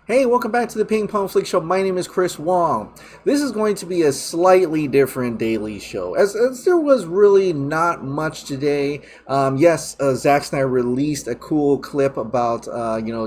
Hey, welcome back to the Ping Pong Flix Show. My name is Chris Wong. This is going to be a slightly different daily show, as there was really not much today. Yes, Zack Snyder released a cool clip about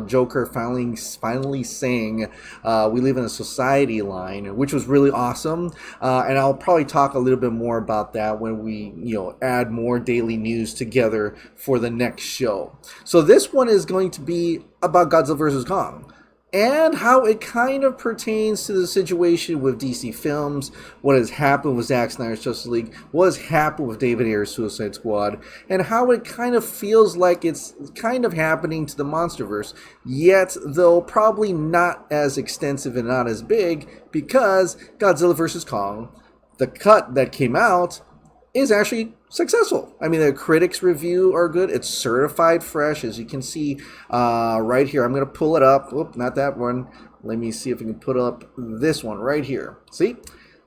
Joker finally saying "We live in a society" line, which was really awesome. And I'll probably talk a little bit more about that when we add more daily news together for the next show. So this one is going to be about Godzilla vs. Kong, and how it kind of pertains to the situation with DC Films, what has happened with Zack Snyder's Justice League, what has happened with David Ayer's Suicide Squad, and how it kind of feels like it's kind of happening to the Monsterverse, yet though probably not as extensive and not as big, because Godzilla vs. Kong, the cut that came out, is actually successful. I mean, the critics' review are good. It's certified fresh, as you can see right here. I'm going to pull it up. Oop, not that one. Let me see if we can put up this one right here. See?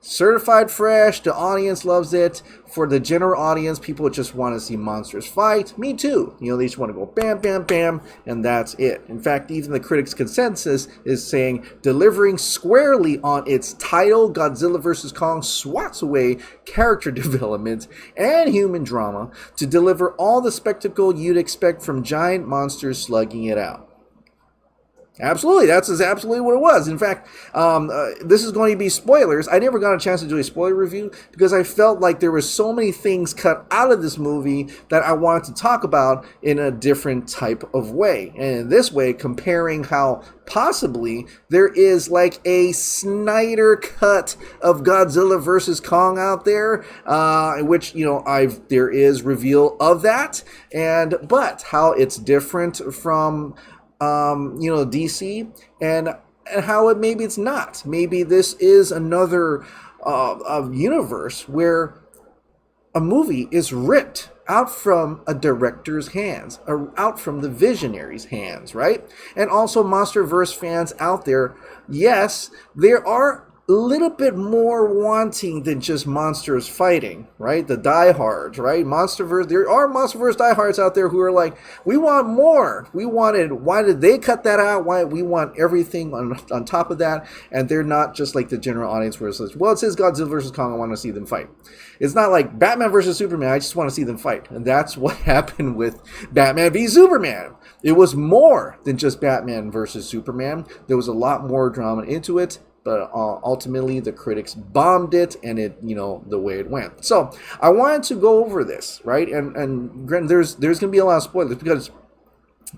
Certified fresh. The audience loves it. For the general audience, people just want to see monsters fight. Me too. They just want to go bam, bam, bam, and that's it. In fact, even the critics' consensus is saying delivering squarely on its title, Godzilla vs. Kong swats away character development and human drama to deliver all the spectacle you'd expect from giant monsters slugging it out. Absolutely, that's absolutely what it was. In fact, this is going to be spoilers. I never got a chance to do a spoiler review because I felt like there were so many things cut out of this movie that I wanted to talk about in a different type of way. And in this way, comparing how possibly there is like a Snyder cut of Godzilla versus Kong out there, in which there is reveal of that, but how it's different from DC, and how maybe it's not. Maybe this is another universe where a movie is ripped out from a director's hands, or out from the visionary's hands, right? And also, Monsterverse fans out there, yes, there are a little bit more wanting than just monsters fighting, right? The diehards, right? There are Monsterverse diehards out there who are like, we want more. Why did they cut that out? Why we want everything on top of that? And they're not just like the general audience where it says, well, it says Godzilla versus Kong, I want to see them fight. It's not like Batman versus Superman, I just want to see them fight. And that's what happened with Batman v Superman. It was more than just Batman versus Superman. There was a lot more drama into it. But ultimately, the critics bombed it, and the way it went. So I wanted to go over this, right? And granted, there's going to be a lot of spoilers because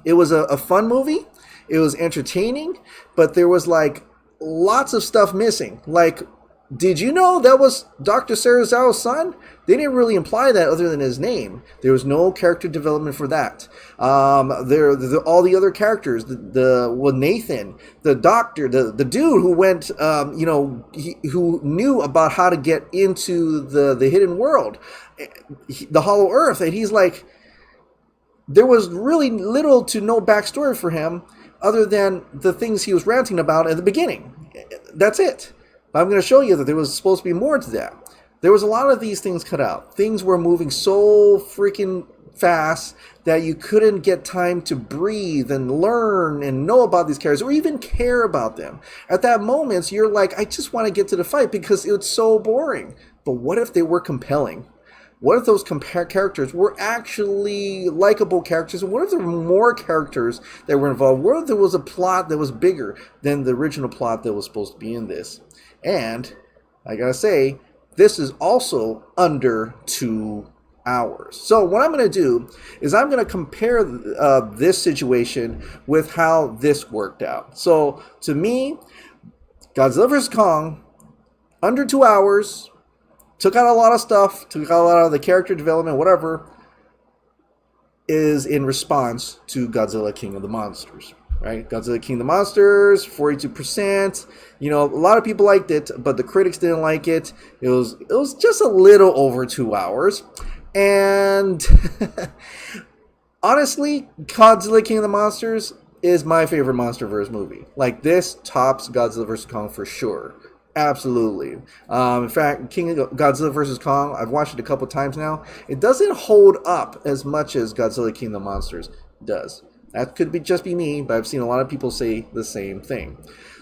it was a fun movie. It was entertaining, but there was like lots of stuff missing. Like, did you know that was Dr. Serizawa's son? They didn't really imply that other than his name. There was no character development for that. All the other characters, Nathan, the doctor, the dude who went, who knew about how to get into the hidden world, the Hollow Earth, and he's like, there was really little to no backstory for him other than the things he was ranting about at the beginning. That's it. I'm going to show you that there was supposed to be more to that. There was a lot of these things cut out. Things were moving so freaking fast that you couldn't get time to breathe and learn and know about these characters or even care about them. At that moment, you're like, I just want to get to the fight because it's so boring. But what if they were compelling? What if those characters were actually likable characters? And what if there were more characters that were involved? What if there was a plot that was bigger than the original plot that was supposed to be in this? And I gotta say, this is also under 2 hours. So what I'm going to do is I'm going to compare this situation with how this worked out. So to me, Godzilla vs. Kong, under 2 hours, took out a lot of stuff, took out a lot of the character development, whatever, is in response to Godzilla King of the Monsters. Right? Godzilla King of the Monsters, 42%. A lot of people liked it, but the critics didn't like it. It was just a little over 2 hours. And honestly, Godzilla King of the Monsters is my favorite Monsterverse movie. Like, this tops Godzilla vs. Kong for sure. Absolutely. In fact, Godzilla vs. Kong, I've watched it a couple times now. It doesn't hold up as much as Godzilla King of the Monsters does. That could be just be me, but I've seen a lot of people say the same thing.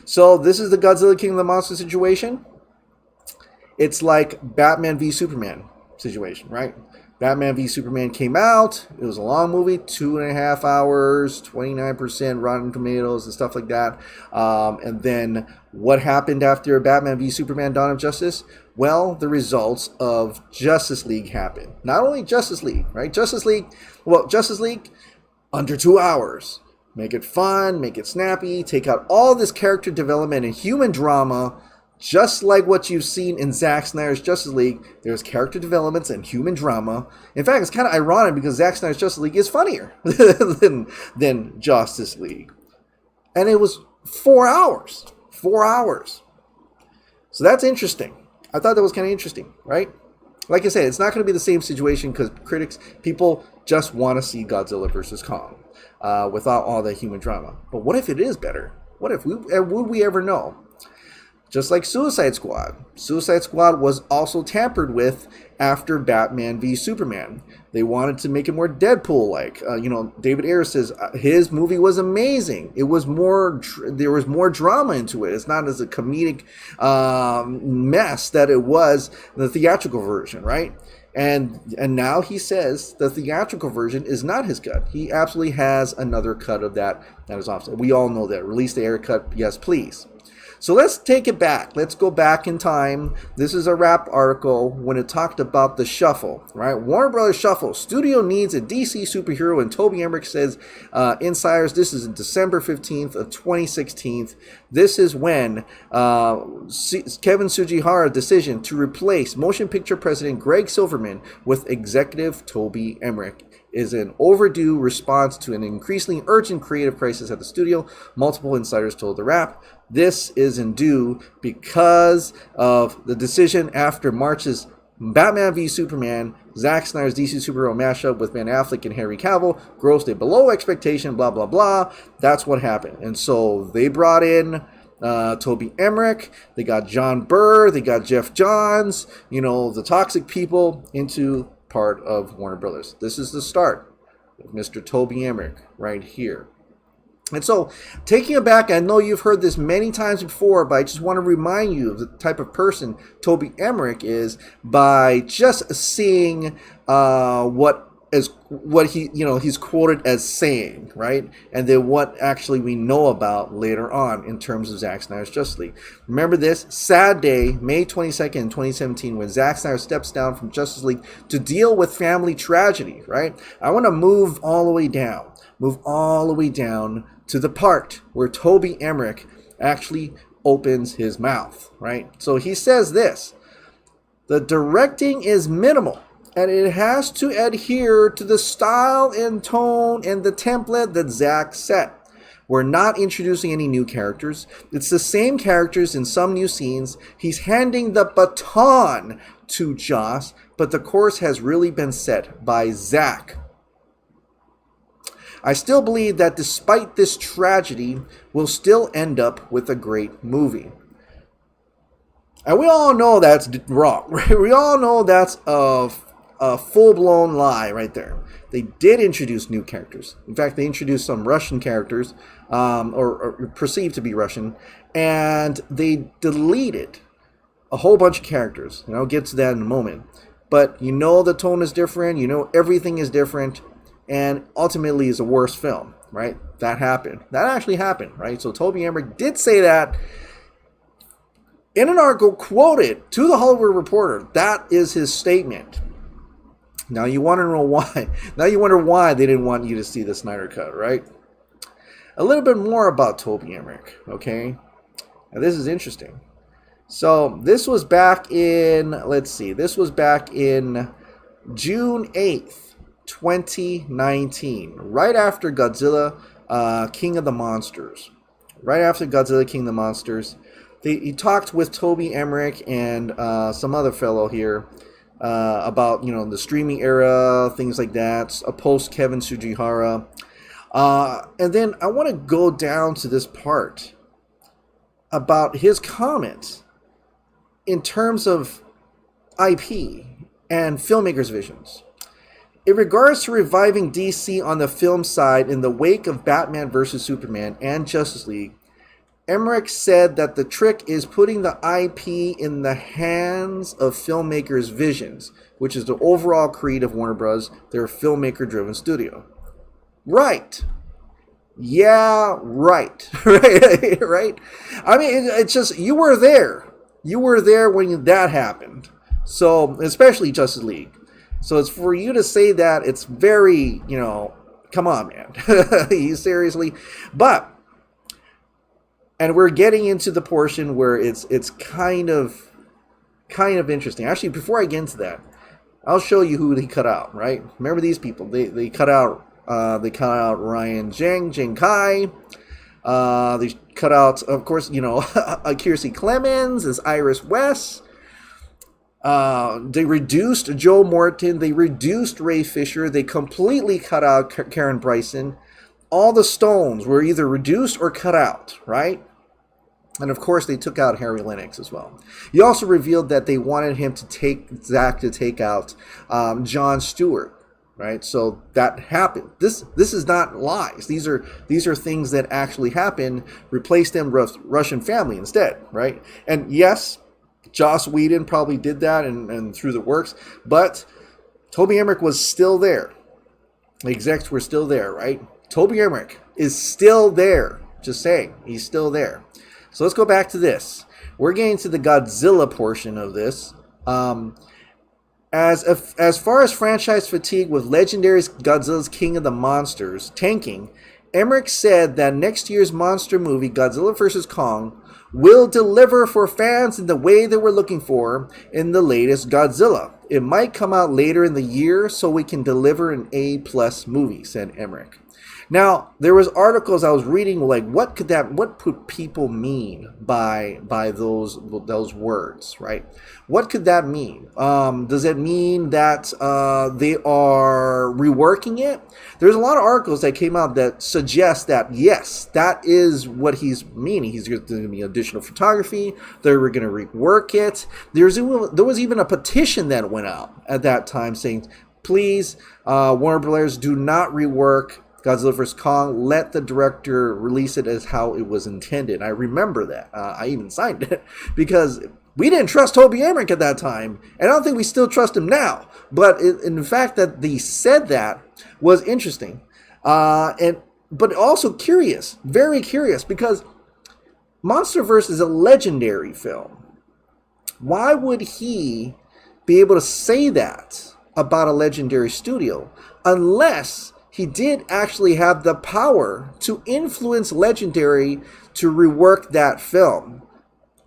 So this is the Godzilla King of the Monsters situation. It's like Batman v Superman situation, right? Batman v Superman came out. It was a long movie, 2.5 hours, 29% Rotten Tomatoes and stuff like that. And then what happened after Batman v Superman Dawn of Justice? Well, the results of Justice League happened. Not only Justice League, right? Justice League, under 2 hours. Make it fun, make it snappy, take out all this character development and human drama. Just like what you've seen in Zack Snyder's Justice League, there's character developments and human drama. In fact, it's kind of ironic because Zack Snyder's Justice League is funnier than Justice League. And it was 4 hours. 4 hours. So that's interesting. I thought that was kind of interesting, right? Like I said, it's not going to be the same situation because people just want to see Godzilla versus Kong without all that human drama. But what if it is better? What if would we ever know? Just like Suicide Squad. Suicide Squad was also tampered with after Batman v Superman. They wanted to make it more Deadpool-like. David Ayer says his movie was amazing. It was there was more drama into it. It's not as a comedic mess that it was the theatrical version, right? And now he says the theatrical version is not his cut. He absolutely has another cut of that is offset. We all know that. Release the Ayer cut, yes, please. So let's take it back. Let's go back in time. This is a Wrap article when it talked about the shuffle, right? Warner Brothers shuffle. Studio needs a DC superhero, and Toby Emmerich says, insiders, this is December 15th of 2016. This is when Kevin Tsujihara's decision to replace motion picture president Greg Silverman with executive Toby Emmerich is an overdue response to an increasingly urgent creative crisis at the studio, multiple insiders told the Wrap. This is due because of the decision after March's Batman v Superman, Zack Snyder's DC superhero mashup with Ben Affleck and Henry Cavill grossed a below expectation, blah, blah, blah. That's what happened. And so they brought in Toby Emmerich, they got John Burr, they got Jeff Johns, the toxic people into part of Warner Brothers. This is the start of Mr. Toby Emmerich right here. And so, taking it back, I know you've heard this many times before, but I just want to remind you of the type of person Toby Emmerich is by just seeing what he's quoted as saying, right? And then what actually we know about later on in terms of Zack Snyder's Justice League. Remember this sad day, May 22nd, 2017, when Zack Snyder steps down from Justice League to deal with family tragedy, right? I want to move all the way down to the part where Toby Emmerich actually opens his mouth, right? So he says this: the directing is minimal, and it has to adhere to the style and tone and the template that Zack set. We're not introducing any new characters. It's the same characters in some new scenes. He's handing the baton to Joss, but the course has really been set by Zack. I still believe that despite this tragedy, we'll still end up with a great movie. And we all know that's wrong, right? We all know that's a full-blown lie right there. They did introduce new characters. In fact, they introduced some Russian characters, or perceived to be Russian, and they deleted a whole bunch of characters. And I'll get to that in a moment. But the tone is different. Everything is different. And ultimately is a worse film, right? That happened. That actually happened, right? So Toby Emmerich did say that in an article quoted to the Hollywood Reporter. That is his statement. Now you want to know why. Now you wonder why they didn't want you to see the Snyder Cut, right? A little bit more about Toby Emmerich, okay? Now this is interesting. So this was back in, this was back in June 8th. 2019, right after Godzilla King of the Monsters. Right after Godzilla King of the Monsters, he talked with Toby Emmerich and some other fellow here about the streaming era, things like that, a post Kevin Tsujihara. And then I want to go down to this part about his comments in terms of IP and filmmakers' visions. In regards to reviving DC on the film side in the wake of Batman vs. Superman and Justice League, Emmerich said that the trick is putting the IP in the hands of filmmakers' visions, which is the overall creed of Warner Bros., their filmmaker-driven studio. Right. Yeah, right. Right? I mean, it's just, you were there. You were there when that happened. So, especially Justice League. So it's for you to say that, it's very, come on, man. You seriously? But, and we're getting into the portion where it's kind of interesting. Actually, before I get into that, I'll show you who they cut out, right? Remember these people. They cut out Ryan Jang Kai. They cut out, of course, Kiersey Clemens as Iris West. They reduced Joe Morton. They reduced Ray Fisher. They completely cut out Karen Bryson. All the Stones were either reduced or cut out, right? And of course, they took out Harry Lennox as well. He also revealed that they wanted him to take out Jon Stewart, right? So that happened. This is not lies. These are things that actually happened. Replace them with Russian family instead, right? And yes, Joss Whedon probably did that and through the works, but Toby Emmerich was still there. The execs were still there, right? Toby Emmerich is still there. Just saying, he's still there. So let's go back to this. We're getting to the Godzilla portion of this. As far as franchise fatigue with Legendary's Godzilla's King of the Monsters tanking, Emmerich said that next year's monster movie, Godzilla vs. Kong, will deliver for fans in the way they were looking for in the latest Godzilla. It might come out later in the year so we can deliver an A+ movie, said Emmerich. Now, there was articles I was reading like, what could people mean by those words, right? What could that mean? Does it mean that they are reworking it? There's a lot of articles that came out that suggest that, yes, that is what he's meaning. He's going to be additional photography. They were going to rework it. There was even a petition that went out at that time saying, please, Warner Brothers, do not rework Godzilla vs. Kong. Let the director release it as how it was intended. I remember that. I even signed it because we didn't trust Toby Emmerich at that time, and I don't think we still trust him now. But in the fact that they said that was interesting, but also curious, very curious, because Monsterverse is a legendary film. Why would he be able to say that about a legendary studio unless he did actually have the power to influence Legendary to rework that film?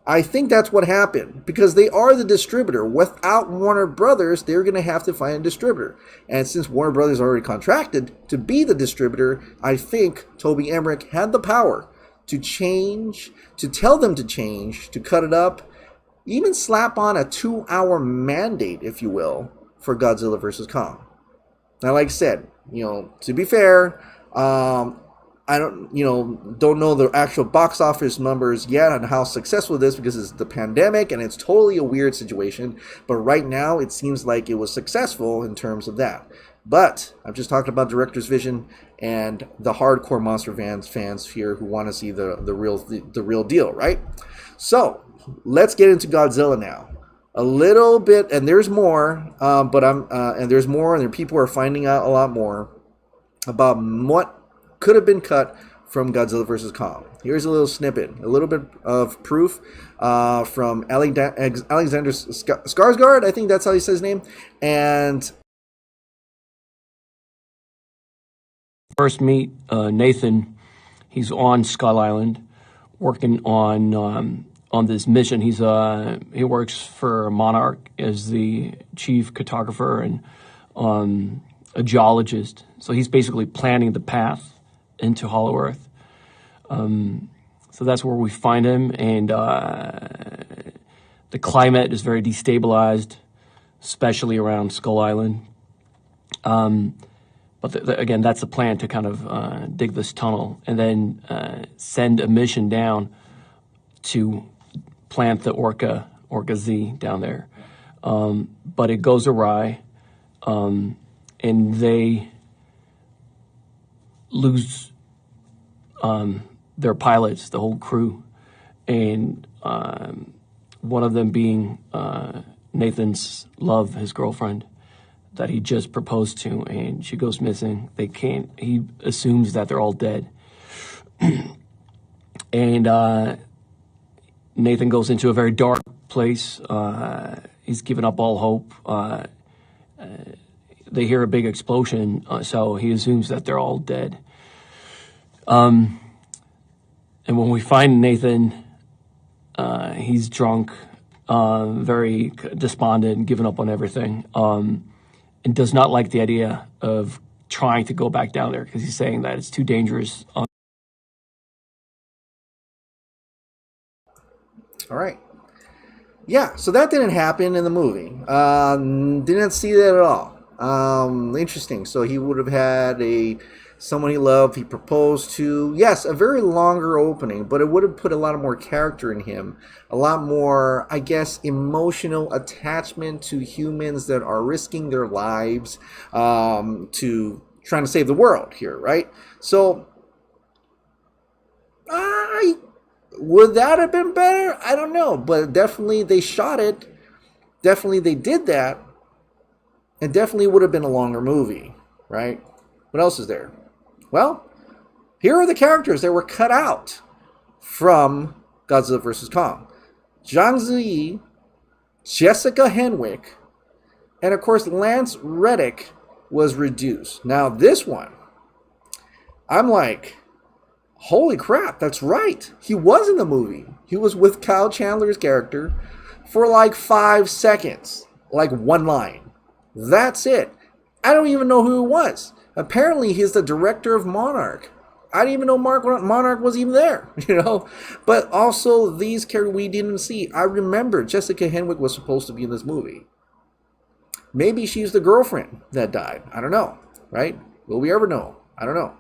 I think that's what happened because they are the distributor. Without Warner Brothers, they're going to have to find a distributor. And since Warner Brothers already contracted to be the distributor, I think Toby Emmerich had the power to change, to tell them to change, to cut it up, even slap on a 2-hour mandate, if you will, for Godzilla vs. Kong. Now, like I said, to be fair, I don't know the actual box office numbers yet on how successful it is because it's the pandemic and it's totally a weird situation. But right now, it seems like it was successful in terms of that. But I'm just talking about director's vision and the hardcore monster fans here who want to see the real deal, right? So let's get into Godzilla now. A little bit, and there's more, and there's more, and people are finding out a lot more about what could have been cut from Godzilla vs. Kong. Here's a little snippet, a little bit of proof from Alexander Skarsgård, I think that's how he says his name, and first meet Nathan. He's on Skull Island, working on this mission. He works for Monarch as the chief cartographer and a geologist. So he's basically planning the path into Hollow Earth. So that's where we find him, and the climate is very destabilized, especially around Skull Island. But again, that's the plan, to kind of dig this tunnel and then send a mission down to plant the Orca Z down there. But it goes awry. and they lose their pilots, the whole crew, and one of them being Nathan's love, his girlfriend, that he just proposed to, and she goes missing. He assumes that they're all dead. And Nathan goes into a very dark place. He's given up all hope. They hear a big explosion, so he assumes that they're all dead. And when we find Nathan, he's drunk, very despondent, given up on everything, and does not like the idea of trying to go back down there because he's saying that it's too dangerous. All right. Yeah, so that didn't happen in the movie. Didn't see that at all. Interesting. So he would have had someone he loved, he proposed to. Yes, a very longer opening, but it would have put a lot more character in him. A lot more, I guess, emotional attachment to humans that are risking their lives to trying to save the world here, right? So, would that have been better? I don't know, but definitely they shot it. Definitely they did that. And definitely would have been a longer movie, right? What else is there? Well, here are the characters that were cut out from Godzilla vs. Kong. Zhang Ziyi, Jessica Henwick, and of course Lance Reddick was reduced. Now this one, I'm like, holy crap, that's right. He was in the movie. He was with Kyle Chandler's character for like 5 seconds, like one line. That's it. I don't even know who it was. Apparently, he's the director of Monarch. I didn't even know Monarch was even there, But also, these characters we didn't see. I remember Jessica Henwick was supposed to be in this movie. Maybe she's the girlfriend that died. I don't know, right? Will we ever know? I don't know.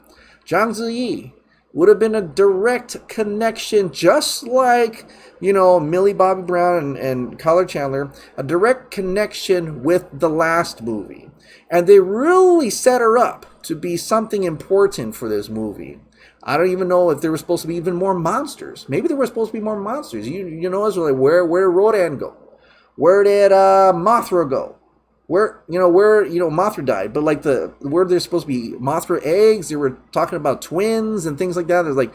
Zhang Ziyi would have been a direct connection, just like, Millie Bobby Brown and Kyle Chandler, a direct connection with the last movie. And they really set her up to be something important for this movie. I don't even know if there were supposed to be even more monsters. Maybe there were supposed to be more monsters. It's like, where did Rodan go? Where did Mothra go? Where Mothra died, but like where there's supposed to be Mothra eggs, they were talking about twins and things like that. There's like,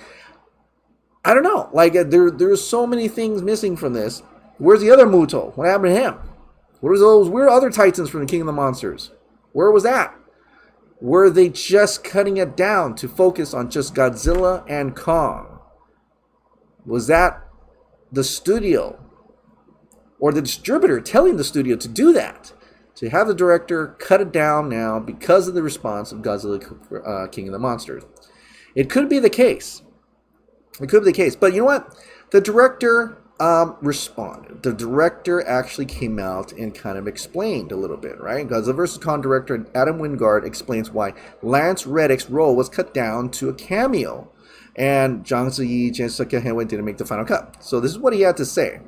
I don't know, like there's so many things missing from this. Where's the other Muto? What happened to him? Where are other Titans from the King of the Monsters? Where was that? Were they just cutting it down to focus on just Godzilla and Kong? Was that the studio or the distributor telling the studio to do that? To have the director cut it down now because of the response of Godzilla King of the Monsters. It could be the case. It could be the case. But you know what? The director responded. The director actually came out and kind of explained a little bit, right? Godzilla vs. Kong director Adam Wingard explains why Lance Reddick's role was cut down to a cameo. And Zhang Ziyi, Jessica Henwick didn't make the final cut. So this is what he had to say.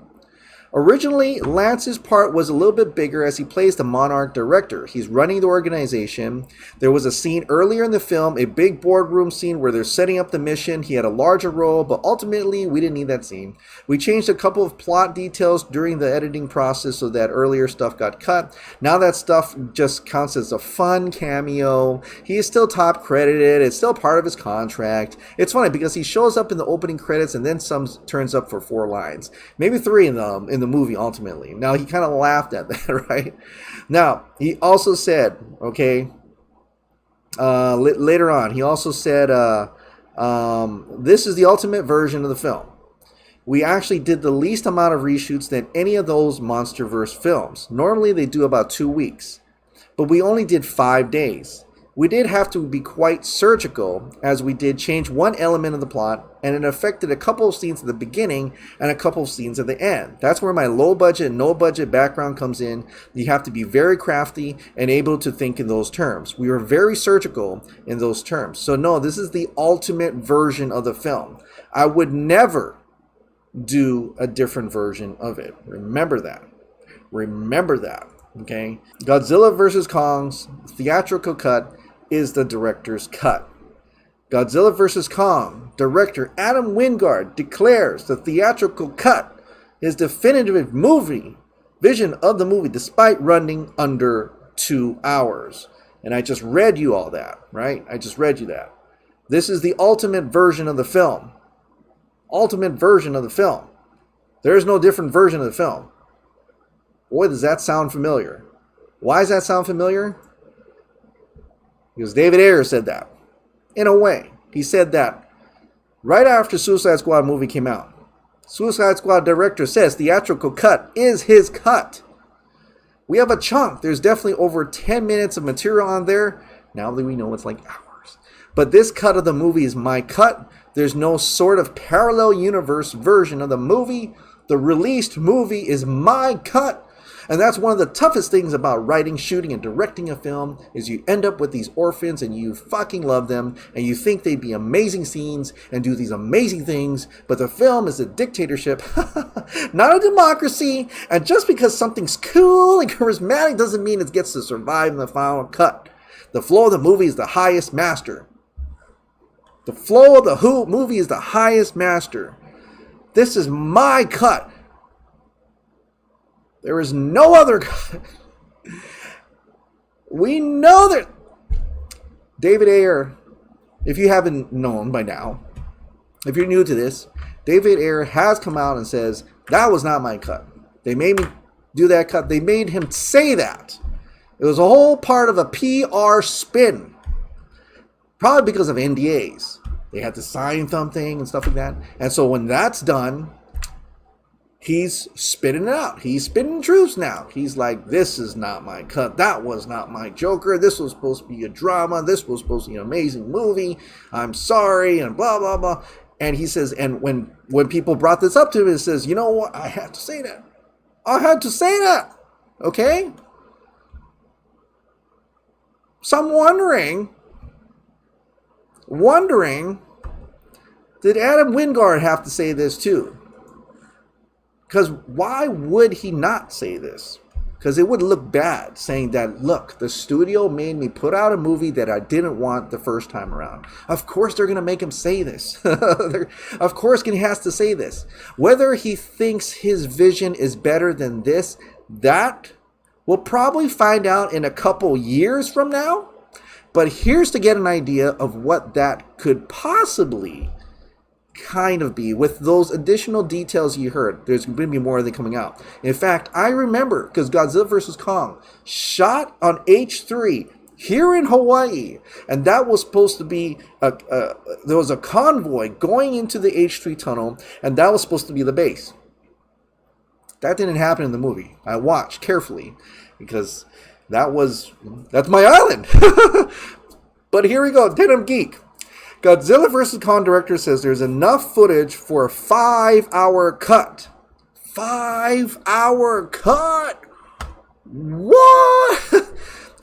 Originally, Lance's part was a little bit bigger as he plays the Monarch director. He's running the organization. There was a scene earlier in the film, a big boardroom scene where they're setting up the mission. He had a larger role, but ultimately, we didn't need that scene. We changed a couple of plot details during the editing process so that earlier stuff got cut. Now that stuff just counts as a fun cameo. He is still top credited. It's still part of his contract. It's funny because he shows up in the opening credits and then some turns up for 4 lines. Maybe 3 in the movie ultimately. Now he kind of laughed at that, right? Now he also said, okay, later on, he also said, this is the ultimate version of the film. We actually did the least amount of reshoots than any of those MonsterVerse films. Normally they do about 2 weeks, but we only did 5 days. We did have to be quite surgical as we did change one element of the plot, and it affected a couple of scenes at the beginning and a couple of scenes at the end. That's where my low budget, no budget background comes in. You have to be very crafty and able to think in those terms. We were very surgical in those terms. So no, this is the ultimate version of the film. I would never do a different version of it. Remember that. Remember that. Okay, Godzilla vs. Kong's theatrical cut is the director's cut. Godzilla vs. Kong, director Adam Wingard declares the theatrical cut is definitive vision of the movie despite running under 2 hours. And I just read you all that, right? I just read you that. This is the ultimate version of the film. Ultimate version of the film. There is no different version of the film. Boy, does that sound familiar. Why does that sound familiar? Because David Ayer said that. In a way, he said that right after Suicide Squad movie came out. Suicide Squad director says theatrical cut is his cut. We have a chunk. There's definitely over 10 minutes of material on there. Now that we know it's like hours. But this cut of the movie is my cut. There's no sort of parallel universe version of the movie. The released movie is my cut. And that's one of the toughest things about writing, shooting, and directing a film is you end up with these orphans and you fucking love them and you think they'd be amazing scenes and do these amazing things, but the film is a dictatorship, not a democracy, and just because something's cool and charismatic doesn't mean it gets to survive in the final cut. The flow of the movie is the highest master. The flow of the movie is the highest master. This is my cut. There is no other cut. We know that David Ayer, if you haven't known by now, if you're new to this, David Ayer has come out and says, that was not my cut. They made me do that cut. They made him say that. It was a whole part of a PR spin. Probably because of NDAs. They had to sign something and stuff like that. And so when that's done, he's spitting it out. He's spitting truths now. He's like, this is not my cut. That was not my Joker. This was supposed to be a drama. This was supposed to be an amazing movie. I'm sorry, and blah, blah, blah. And he says, and when people brought this up to him, he says, you know what? I had to say that. I had to say that. Okay? So I'm wondering, did Adam Wingard have to say this too? Because why would he not say this? Because it would look bad saying that, look, the studio made me put out a movie that I didn't want the first time around. Of course they're going to make him say this. Of course he has to say this. Whether he thinks his vision is better than this, that we'll probably find out in a couple years from now. But here's to get an idea of what that could possibly kind of be with those additional details you heard. There's going to be more of them coming out. In fact, I remember because Godzilla vs. Kong shot on H3 here in Hawaii, and that was supposed to be there was a convoy going into the H3 tunnel, and that was supposed to be the base. That didn't happen in the movie. I watched carefully because that's my island. But here we go, Denim Geek. Godzilla vs. Kong director says there's enough footage for a 5-hour cut. 5-hour cut? What?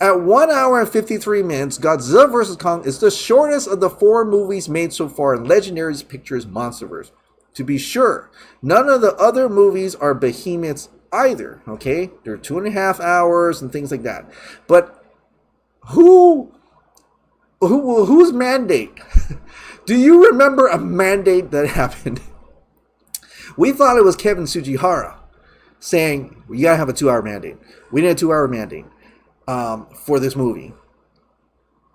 At 1 hour and 53 minutes, Godzilla vs. Kong is the shortest of the 4 movies made so far in Legendary Pictures' Monsterverse. To be sure, none of the other movies are behemoths either, okay? They're 2.5 hours and things like that. But whose mandate? Do you remember a mandate that happened? We thought it was Kevin Tsujihara saying, you gotta have a 2-hour mandate. We need a 2-hour mandate for this movie.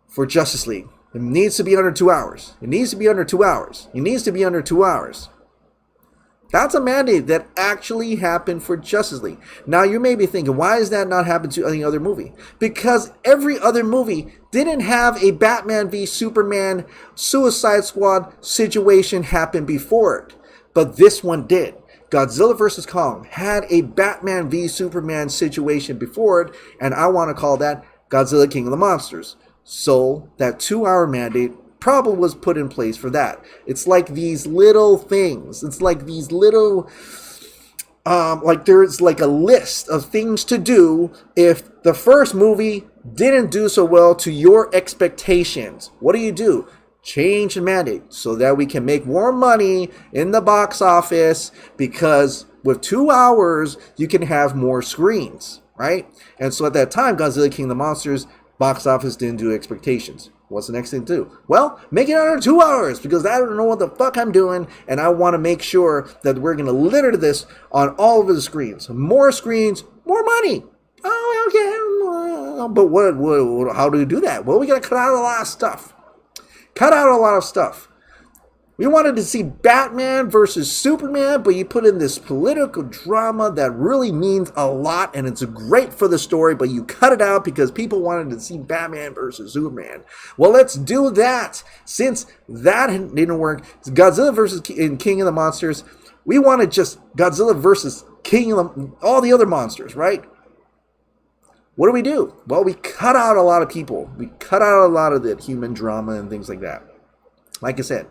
For Justice League. It needs to be under 2 hours. It needs to be under 2 hours. It needs to be under 2 hours. That's a mandate that actually happened for Justice League. Now, you may be thinking, why does that not happen to any other movie? Because every other movie didn't have a Batman v Superman Suicide Squad situation happen before it. But this one did. Godzilla vs. Kong had a Batman v Superman situation before it, and I want to call that Godzilla King of the Monsters. So, that 2-hour mandate probably was put in place for that. It's like these little things. It's like these little, like there's like a list of things to do if the first movie didn't do so well to your expectations. What do? Change the mandate so that we can make more money in the box office, because with 2 hours, you can have more screens, right? And so at that time, Godzilla King of the Monsters Box office didn't do expectations. What's the next thing to do? Well, make it under 2 hours because I don't know what the fuck I'm doing, and I want to make sure that we're going to litter this on all of the screens. More screens, more money. Oh, okay. But how do we do that? Well, we got to cut out a lot of stuff. Cut out a lot of stuff. We wanted to see Batman versus Superman, but you put in this political drama that really means a lot, and it's great for the story, but you cut it out because people wanted to see Batman versus Superman. Well, let's do that. Since that didn't work, Godzilla versus King of the Monsters, we wanted just Godzilla versus King of all the other monsters, right? What do? Well, we cut out a lot of people. We cut out a lot of the human drama and things like that. Like I said,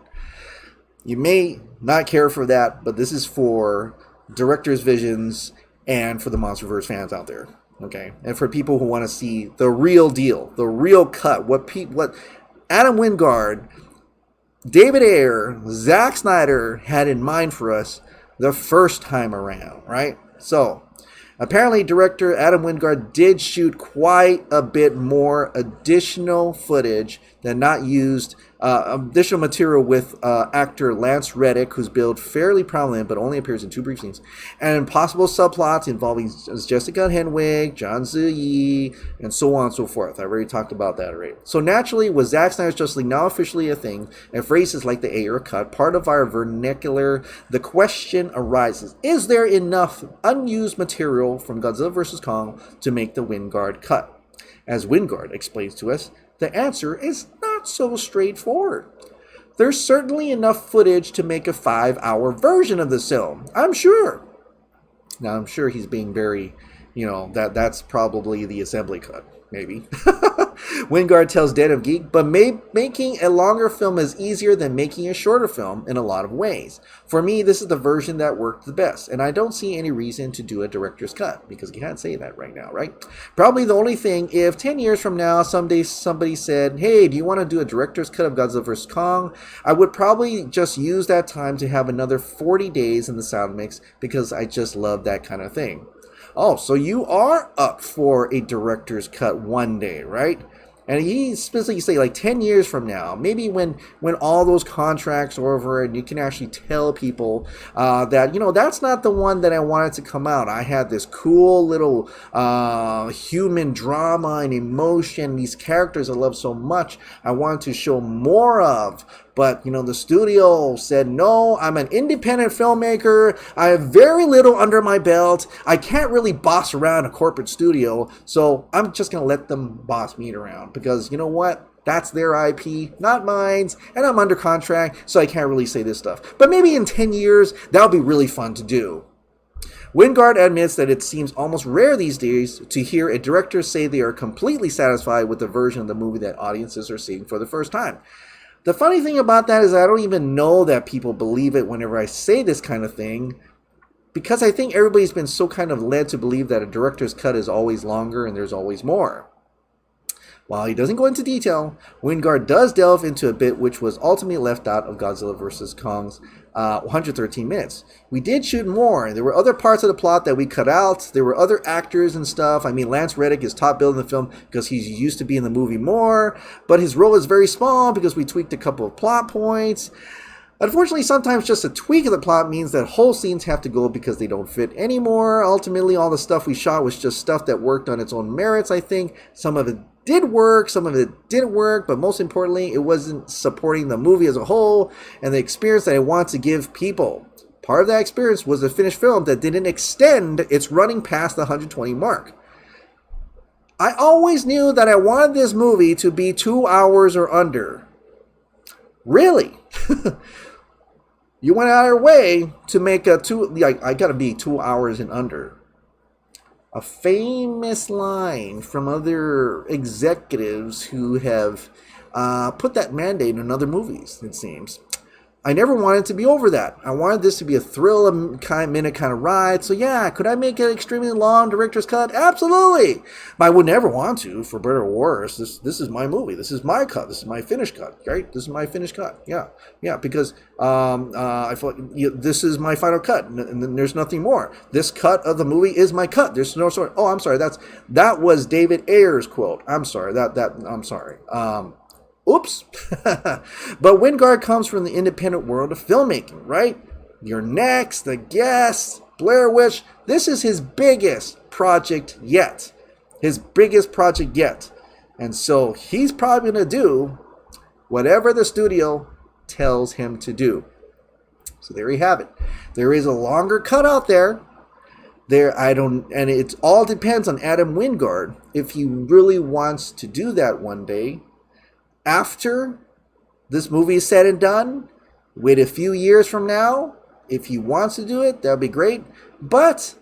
you may not care for that, but this is for director's visions and for the MonsterVerse fans out there, okay? And for people who want to see the real deal, the real cut, what Adam Wingard, David Ayer, Zack Snyder had in mind for us the first time around, right? So, apparently director Adam Wingard did shoot quite a bit more additional footage than not used, additional material with actor Lance Reddick, who's billed fairly prominent but only appears in 2 brief scenes, and possible subplots involving Jessica Henwick, John Ziyi, and so on and so forth. I've already talked about that already. So naturally, with Zack Snyder's Justice League now officially a thing, and phrases like the Ayer cut, part of our vernacular, the question arises, is there enough unused material from Godzilla vs. Kong to make the Wingard cut? As Wingard explains to us, the answer is not so straightforward. There's certainly enough footage to make a 5-hour version of the film, I'm sure. Now, I'm sure he's being very, that's probably the assembly cut, maybe. Wingard tells Den of Geek, but making a longer film is easier than making a shorter film in a lot of ways. For me, this is the version that worked the best, and I don't see any reason to do a director's cut, because you can't say that right now, right? Probably the only thing, if 10 years from now, someday somebody said, hey, do you want to do a director's cut of Godzilla vs. Kong? I would probably just use that time to have another 40 days in the sound mix, because I just love that kind of thing. Oh, so you are up for a director's cut one day, right? And he specifically say like 10 years from now, maybe when all those contracts are over and you can actually tell people that, that's not the one that I wanted to come out. I had this cool little human drama and emotion, these characters I love so much, I wanted to show more of. But, the studio said, no, I'm an independent filmmaker. I have very little under my belt. I can't really boss around a corporate studio. So I'm just going to let them boss me around. Because you know what? That's their IP, not mine. And I'm under contract, so I can't really say this stuff. But maybe in 10 years, that'll be really fun to do. Wingard admits that it seems almost rare these days to hear a director say they are completely satisfied with the version of the movie that audiences are seeing for the first time. The funny thing about that is I don't even know that people believe it whenever I say this kind of thing, because I think everybody's been so kind of led to believe that a director's cut is always longer and there's always more. While he doesn't go into detail, Wingard does delve into a bit which was ultimately left out of Godzilla vs. Kong's 113 minutes. We did shoot more. There were other parts of the plot that we cut out. There were other actors and stuff. I mean, Lance Reddick is top billed in the film because he's used to be in the movie more, but his role is very small because we tweaked a couple of plot points. Unfortunately, sometimes just a tweak of the plot means that whole scenes have to go because they don't fit anymore. Ultimately, all the stuff we shot was just stuff that worked on its own merits, I think. Some of it did work, some of it didn't work, but most importantly, it wasn't supporting the movie as a whole and the experience that I want to give people. Part of that experience was a finished film that didn't extend its running past the 120 mark. I always knew that I wanted this movie to be 2 hours or under. Really? You went out of your way to make I gotta be 2 hours and under. A famous line from other executives who have put that mandate in other movies, it seems. I never wanted to be over that. I wanted this to be a thrill minute kind of ride. So yeah, could I make an extremely long director's cut? Absolutely. But I would never want to, for better or worse. This is my movie. This is my cut. This is my finished cut. Right? This is my finished cut. Yeah. Because I feel like this is my final cut, and then there's nothing more. This cut of the movie is my cut. There's no sort. Oh, I'm sorry. That was David Ayer's quote. I'm sorry. I'm sorry. Oops. But Wingard comes from the independent world of filmmaking, right? Your Next, The Guest, Blair Witch. This is his biggest project yet. And so he's probably going to do whatever the studio tells him to do. So there you have it. There is a longer cut out there. And it all depends on Adam Wingard if he really wants to do that one day. After this movie is said and done, wait a few years from now, if he wants to do it, that would be great. But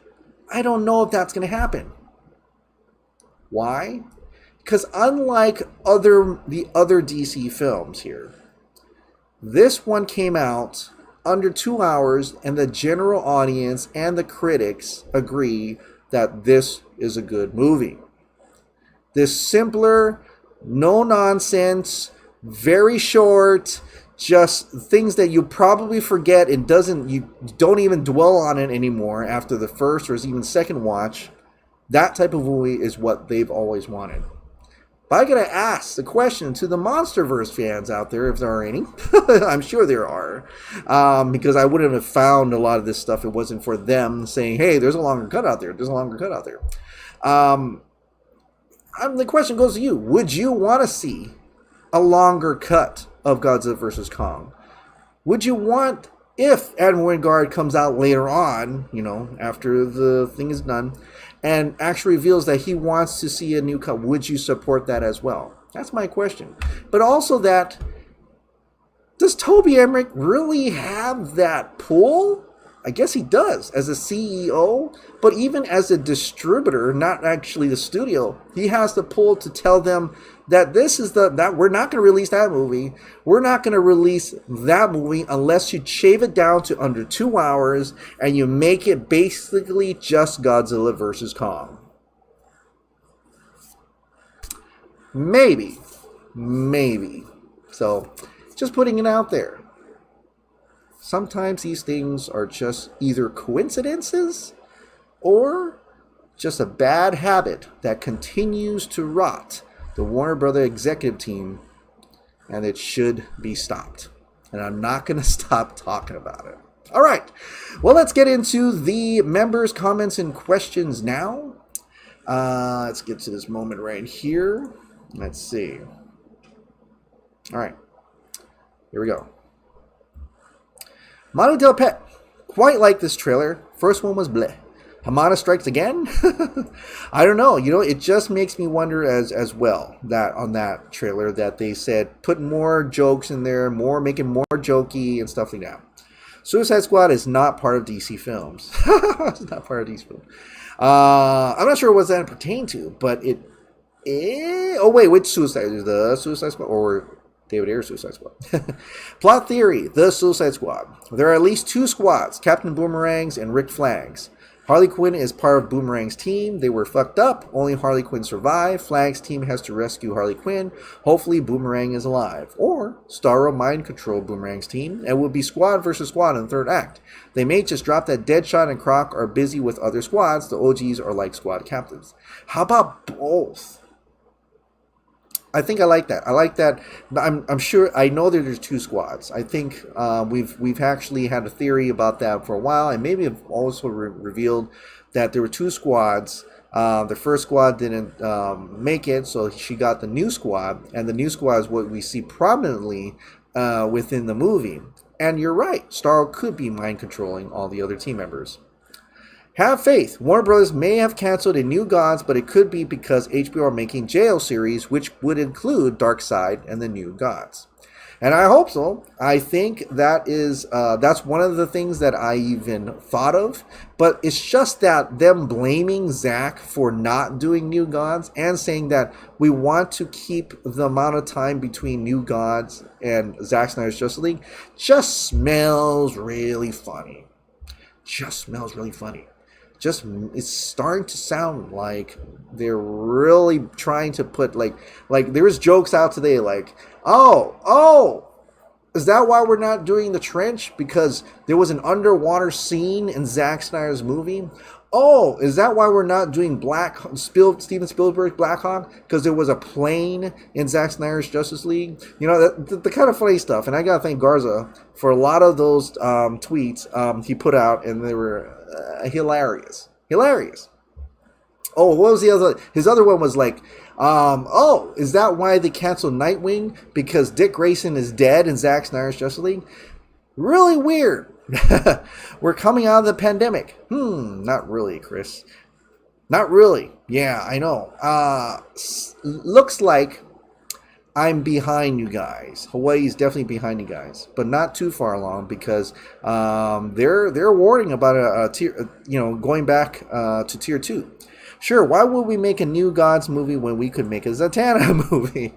I don't know if that's going to happen. Why? Because unlike the other DC films here, this one came out under 2 hours, and the general audience and the critics agree that this is a good movie. This simpler, no nonsense, very short, just things that you probably forget and you don't even dwell on it anymore after the first or even second watch. That type of movie is what they've always wanted. But I gotta ask the question to the MonsterVerse fans out there, if there are any. I'm sure there are, because I wouldn't have found a lot of this stuff if it wasn't for them saying, "Hey, there's a longer cut out there. The question goes to you. Would you want to see a longer cut of Godzilla vs. Kong? Would you want, if Adam Wingard comes out later on, after the thing is done, and actually reveals that he wants to see a new cut, would you support that as well? That's my question. But also does Toby Emmerich really have that pull? I guess he does as a CEO, but even as a distributor, not actually the studio, he has the pull to tell them that that we're not going to release that movie. We're not going to release that movie unless you shave it down to under 2 hours and you make it basically just Godzilla versus Kong. Maybe. So, just putting it out there. Sometimes these things are just either coincidences or just a bad habit that continues to rot the Warner Brother executive team, and it should be stopped. And I'm not going to stop talking about it. All right. Well, let's get into the members' comments and questions now. Let's get to this moment right here. Let's see. All right. Here we go. Monty Del Pet, quite like this trailer. First one was bleh. Hamada strikes again? I don't know. It just makes me wonder as well that on that trailer that they said put more jokes in there, make it more jokey and stuff like that. Suicide Squad is not part of DC films. It's not part of DC films. I'm not sure what that pertained to, but which Suicide? The Suicide Squad or David Ayer's Suicide Squad. Plot theory, The Suicide Squad. There are at least 2 squads, Captain Boomerangs and Rick Flags. Harley Quinn is part of Boomerang's team. They were fucked up. Only Harley Quinn survived. Flag's team has to rescue Harley Quinn. Hopefully Boomerang is alive. Or Starro mind control Boomerang's team and will be squad versus squad in the third act. They may just drop that Deadshot and Croc are busy with other squads. The OGs are like squad captains. How about both? I think I like that. I'm sure. I know that there's 2 squads. I think we've actually had a theory about that for a while, and maybe have also revealed that there were 2 squads. The first squad didn't make it, so she got the new squad, and the new squad is what we see prominently within the movie. And you're right, Starro could be mind controlling all the other team members. Have faith. Warner Brothers may have canceled a New Gods, but it could be because HBO are making JL series, which would include Darkseid and the New Gods. And I hope so. I think that's one of the things that I even thought of. But it's just that them blaming Zack for not doing New Gods and saying that we want to keep the amount of time between New Gods and Zack Snyder's Justice League just smells really funny. Just smells really funny. Just it's starting to sound like they're really trying to put like there's jokes out today like oh, is that why we're not doing the trench? Because there was an underwater scene in Zack Snyder's movie. Oh, is that why we're not doing Steven Spielberg's Black Hawk? Because there was a plane in Zack Snyder's Justice League. You know, the kind of funny stuff. And I got to thank Garza for a lot of those tweets he put out, and they were hilarious. Hilarious. Oh, what was the other? His other one was like, oh, is that why they canceled Nightwing? Because Dick Grayson is dead in Zack Snyder's Justice League? Really weird. We're coming out of the pandemic. Not really, Chris. Not really. Yeah, I know. Looks like I'm behind you guys. Hawaii's definitely behind you guys, but not too far along because they're warning about a tier, going back to tier 2. Sure, why would we make a New Gods movie when we could make a Zatanna movie?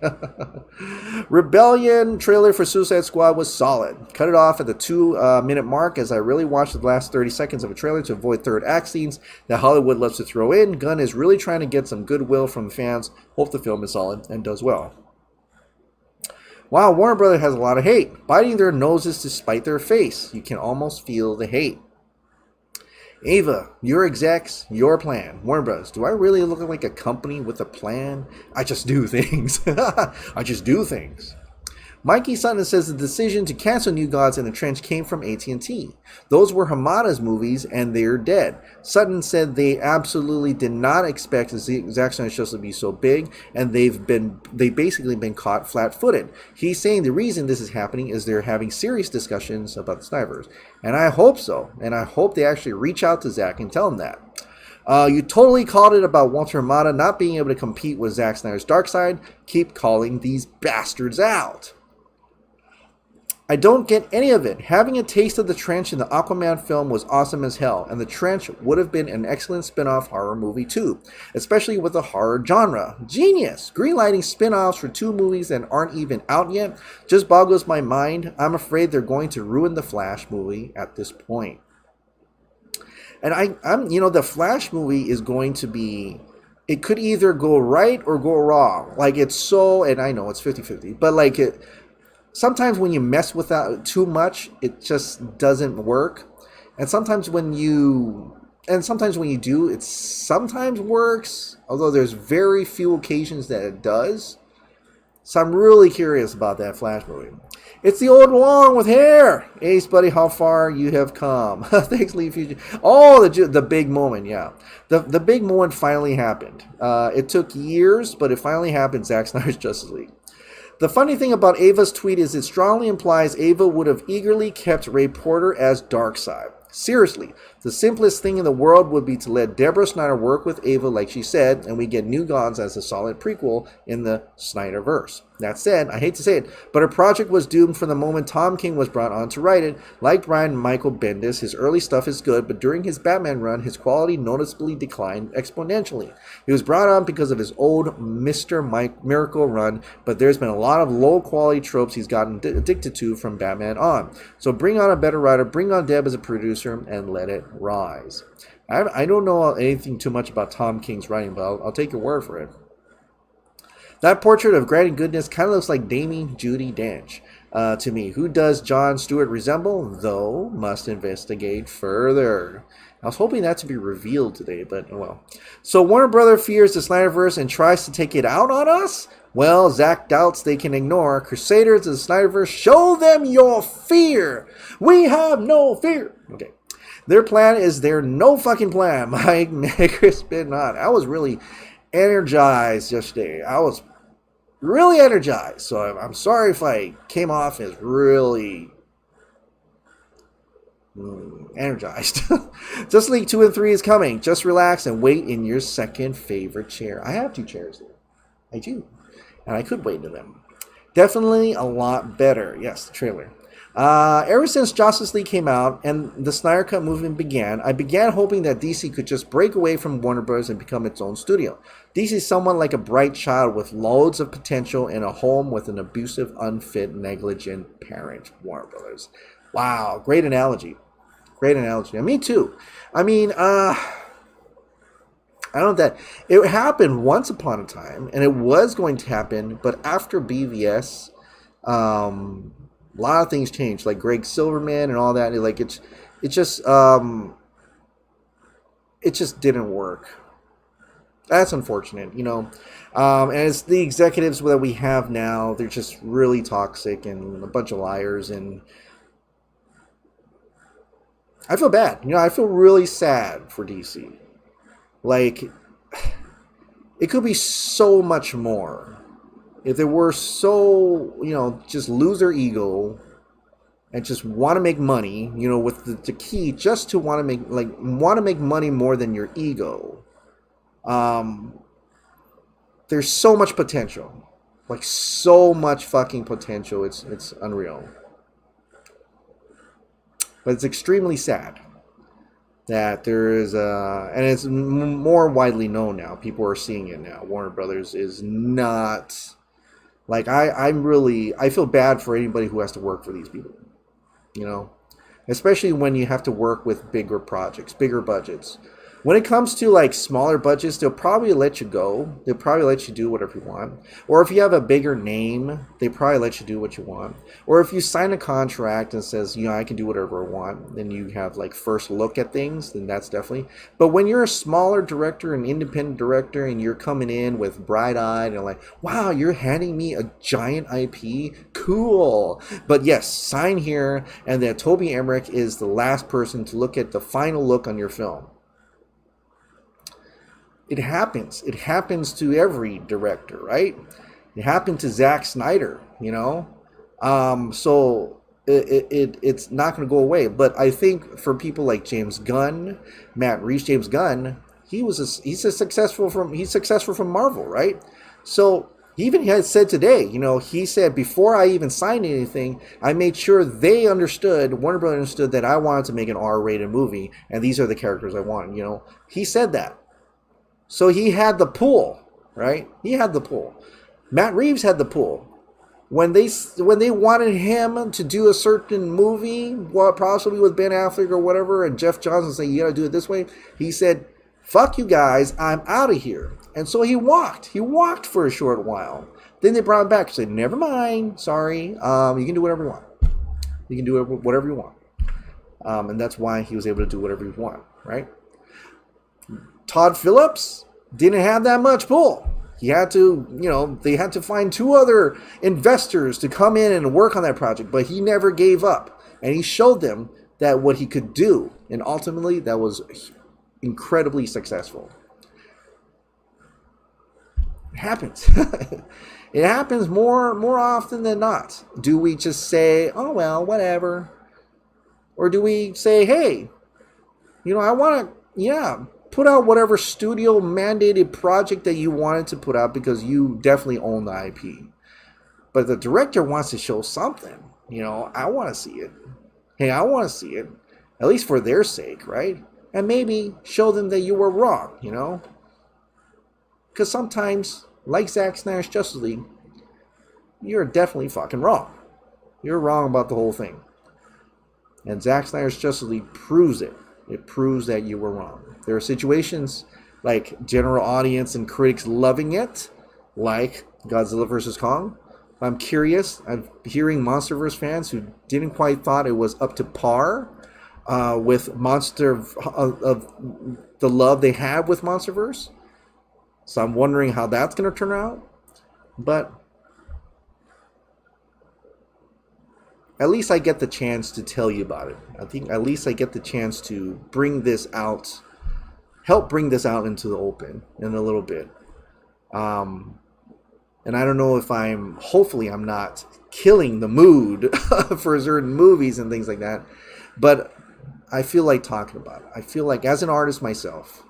Rebellion trailer for Suicide Squad was solid. Cut it off at the 2-minute mark as I really watched the last 30 seconds of a trailer to avoid third act scenes that Hollywood loves to throw in. Gunn is really trying to get some goodwill from fans. Hope the film is solid and does well. Wow, Warner Brothers has a lot of hate. Biting their noses to spite their face. You can almost feel the hate. Ava, your execs, your plan. Warner Bros. Do I really look like a company with a plan? I just do things. I just do things. Mikey Sutton says the decision to cancel New Gods in the Trench came from AT&T. Those were Hamada's movies, and they're dead. Sutton said they absolutely did not expect the Zack Snyder Justice to be so big, and they've basically been caught flat-footed. He's saying the reason this is happening is they're having serious discussions about the Snyderverse. And I hope so. And I hope they actually reach out to Zack and tell him that. You totally called it about Walter Hamada not being able to compete with Zack Snyder's Darkseid. Keep calling these bastards out. I don't get any of it. Having a taste of the Trench in the Aquaman film was awesome as hell, and the Trench would have been an excellent spin-off horror movie too, especially with the horror genre. Genius! Greenlighting spin-offs for 2 movies that aren't even out yet just boggles my mind. I'm afraid they're going to ruin the Flash movie at this point. And I'm the Flash movie is going to be, it could either go right or go wrong. Like it's so, and I know it's 50-50, but like it, sometimes when you mess with that too much, it just doesn't work. And sometimes when you do, it sometimes works, although there's very few occasions that it does. So I'm really curious about that Flash movie. It's the old Wong with hair. Ace, buddy, how far you have come. Thanks, Lee Future. Oh, the big moment, yeah. The big moment finally happened. It took years, but it finally happened, Zack Snyder's Justice League. The funny thing about Ava's tweet is it strongly implies Ava would have eagerly kept Ray Porter as Darkseid. Seriously, the simplest thing in the world would be to let Deborah Snyder work with Ava like she said, and we get New Gods as a solid prequel in the Snyderverse. That said, I hate to say it, but her project was doomed from the moment Tom King was brought on to write it. Like Brian Michael Bendis, his early stuff is good, but during his Batman run, his quality noticeably declined exponentially. He was brought on because of his old Mr. Miracle run, but there's been a lot of low-quality tropes he's gotten addicted to from Batman on. So bring on a better writer, bring on Deb as a producer, and let it rise. I don't know anything too much about Tom King's writing, but I'll take your word for it. That portrait of Granny Goodness kind of looks like Damie Judi Dench to me. Who does Jon Stewart resemble? Though, must investigate further. I was hoping that to be revealed today, but well. So Warner Brothers fears the Snyderverse and tries to take it out on us? Well, Zack doubts they can ignore. Crusaders of the Snyderverse, show them your fear. We have no fear. Okay. Their plan is their no fucking plan. Mike Chris been on. I was really energized yesterday. I was really energized. So I'm sorry if I came off as really energized. Justice League 2 and 3 is coming. Just relax and wait in your second favorite chair. I have 2 chairs there. I do. And I could wait in them. Definitely a lot better. Yes, the trailer. Ever since Justice League came out and the Snyder Cut movement began, I began hoping that DC could just break away from Warner Bros. And become its own studio. DC is someone like a bright child with loads of potential in a home with an abusive, unfit, negligent parent. Warner Bros. Wow, great analogy. Great analogy. And me too. I mean, I don't know that it happened once upon a time, and it was going to happen, but after BVS, a lot of things changed, like Greg Silverman and all that. Like it just didn't work. That's unfortunate, you know. And it's the executives that we have now. They're just really toxic and a bunch of liars, and I feel bad. You know, I feel really sad for DC. Like, it could be so much more if they were so, you know, just lose their ego and just want to make money, you know, with the key just to want to make money more than your ego. There's so much potential, like so much fucking potential. It's unreal, but it's extremely sad that there is and it's more widely known now. People are seeing it now. Warner Brothers is not like I feel bad for anybody who has to work for these people, you know, especially when you have to work with bigger projects, bigger budgets. When it comes to like smaller budgets, they'll probably let you go. They'll probably let you do whatever you want. Or if you have a bigger name, they probably let you do what you want. Or if you sign a contract and says, you know, I can do whatever I want, then you have like first look at things, then that's definitely. But when you're a smaller director, an independent director, and you're coming in with bright-eyed and like, wow, you're handing me a giant IP? Cool. But yes, sign here, and then Toby Emmerich is the last person to look at the final look on your film. It happens. It happens to every director, right? It happened to Zack Snyder, you know? So it's not going to go away. But I think for people like James Gunn, Matt Reeves, James Gunn, he's successful from Marvel, right? So he even had said today, you know, he said, before I even signed anything, I made sure Warner Brothers understood that I wanted to make an R-rated movie, and these are the characters I wanted, you know? He said that. So he had the pull, right? He had the pull. Matt Reeves had the pull. When they wanted him to do a certain movie, possibly with Ben Affleck or whatever, and Jeff Johnson saying, you gotta do it this way, he said, fuck you guys, I'm out of here. And so he walked. He walked for a short while. Then they brought him back and said, never mind, sorry, you can do whatever you want. You can do whatever you want. And that's why he was able to do whatever he wanted, right? Todd Phillips didn't have that much pull. He had to, you know, they had to find two other investors to come in and work on that project, but he never gave up. And he showed them that what he could do. And ultimately, that was incredibly successful. It happens. It happens more often than not. Do we just say, oh, well, whatever? Or do we say, hey, you know, I want to, put out whatever studio mandated project that you wanted to put out because you definitely own the IP. But the director wants to show something. You know, I want to see it. Hey, I want to see it. At least for their sake, right? And maybe show them that you were wrong, you know? Because sometimes, like Zack Snyder's Justice League, you're definitely fucking wrong. You're wrong about the whole thing. And Zack Snyder's Justice League proves it. It proves that you were wrong. There are situations like general audience and critics loving it, like Godzilla vs. Kong. I'm curious. I'm hearing MonsterVerse fans who didn't quite thought it was up to par with Monster of the love they have with MonsterVerse. So I'm wondering how that's going to turn out. But at least I get the chance to tell you about it. I think at least I get the chance to bring this out, help bring this out into the open in a little bit. And I don't know if hopefully I'm not killing the mood for certain movies and things like that. But I feel like talking about it. I feel like, as an artist myself,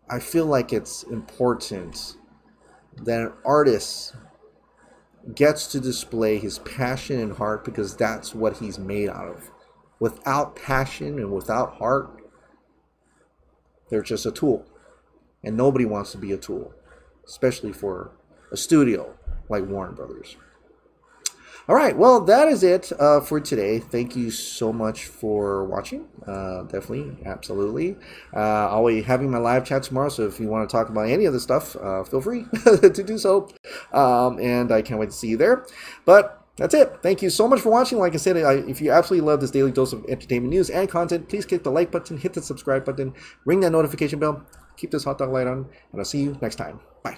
I feel like it's important that an artist gets to display his passion and heart because that's what he's made out of. Without passion and without heart, they're just a tool. And nobody wants to be a tool, especially for a studio like Warner Brothers. All right, well, that is it for today. Thank you so much for watching. Definitely, absolutely. I'll be having my live chat tomorrow, so if you want to talk about any of this stuff, feel free to do so. And I can't wait to see you there. But that's it. Thank you so much for watching. Like I said, if you absolutely love this daily dose of entertainment news and content, please click the like button, hit the subscribe button, ring that notification bell, keep this hot dog light on, and I'll see you next time. Bye.